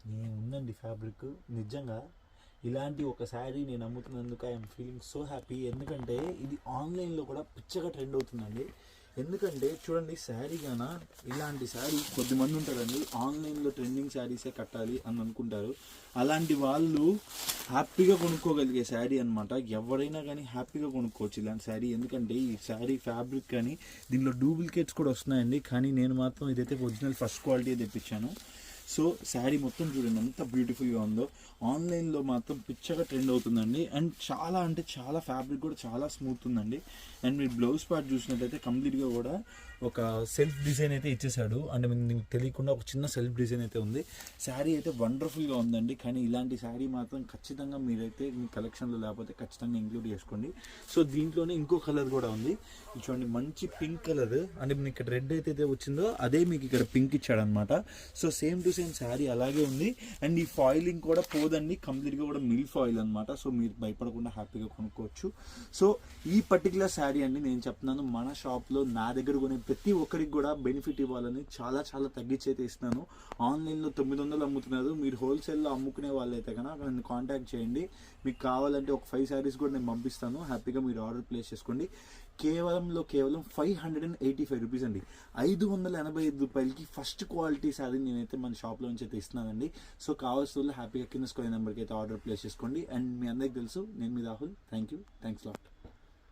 నేను ఉందండి ఫ్యాబ్రిక్ నిజంగా. ఇలాంటి ఒక శారీ నేను అమ్ముతున్నందుకు ఐఎమ్ ఫీలింగ్ సో హ్యాపీ. ఎందుకంటే ఇది ఆన్లైన్లో కూడా పిచ్చగా ట్రెండ్ అవుతుందండి. ఎందుకంటే చూడండి, శారీ గాన ఇలాంటి శారీ కొద్దిమంది ఉంటారండి, ఆన్లైన్లో ట్రెండింగ్ శారీసే కట్టాలి అని అనుకుంటారు. అలాంటి వాళ్ళు హ్యాపీగా కొనుక్కోగలిగే శారీ అనమాట. ఎవరైనా కానీ హ్యాపీగా కొనుక్కోవచ్చు ఇలాంటి శారీ. ఎందుకంటే ఈ శారీ ఫ్యాబ్రిక్ కానీ దీనిలో డూప్లికేట్స్ కూడా వస్తున్నాయండి. కానీ నేను మాత్రం ఇదైతే ఒరిజినల్ ఫస్ట్ క్వాలిటీ తెప్పించాను. సో శారీ మొత్తం చూడండి ఎంత బ్యూటిఫుల్గా ఉందో. ఆన్లైన్లో మాత్రం పిచ్చగా ట్రెండ్ అవుతుందండి. అండ్ చాలా అంటే చాలా ఫ్యాబ్రిక్ కూడా చాలా స్మూత్ ఉందండి. అండ్ మీరు బ్లౌజ్ పార్ట్ చూసినట్టయితే కంప్లీట్గా కూడా ఒక సెల్ఫ్ డిజైన్ అయితే ఇచ్చేసాడు. అంటే మీకు తెలియకుండా ఒక చిన్న సెల్ఫ్ డిజైన్ అయితే ఉంది. శారీ అయితే వండర్ఫుల్గా ఉందండి. కానీ ఇలాంటి శారీ మాత్రం ఖచ్చితంగా మీరైతే మీ కలెక్షన్లో లేకపోతే ఖచ్చితంగా ఇంక్లూడ్ చేసుకోండి. సో దీంట్లోనే ఇంకో కలర్ కూడా ఉంది. చూడండి, మంచి పింక్ కలర్. అంటే మీకు ఇక్కడ రెడ్ అయితే వచ్చిందో అదే మీకు ఇక్కడ పింక్ ఇచ్చాడనమాట. So same to same sari అలాగే ఉంది. అండ్ ఈ ఫాయిలింగ్ కూడా పోదండి, కంప్లీట్గా కూడా మిల్ ఫాయిల్ అనమాట. సో మీరు భయపడకుండా హ్యాపీగా కొనుక్కోవచ్చు. సో ఈ పర్టికులర్ శారీ అండి నేను చెప్తున్నాను, మన షాప్లో నా దగ్గర కొనే ప్రతి ఒక్కరికి కూడా బెనిఫిట్ ఇవ్వాలని చాలా చాలా తగ్గించి అయితే ఇస్తున్నాను. ఆన్లైన్లో 900 అమ్ముతున్నారు. మీరు హోల్సేల్లో అమ్ముకునే వాళ్ళైతే కనుక నన్ను కాంటాక్ట్ చేయండి. మీకు కావాలంటే ఒక 5 శారీస్ కూడా నేను పంపిస్తాను. హ్యాపీగా మీరు ఆర్డర్ ప్లేస్ చేసుకోండి. కేవలం 585 రూపీస్ అండి. 585 రూపాయలకి ఫస్ట్ క్వాలిటీ శారీ నేనైతే మన షాప్లో నుంచి అయితే ఇస్తున్నానండి. సో కావాల్సిన వాళ్ళు హ్యాపీగా కింద స్క్రోల్ నెంబర్కి అయితే ఆర్డర్ ప్లేస్ చేసుకోండి. అండ్ మీ అందరికి తెలుసు, నేను మీ Rahul. Thank you, thanks lot.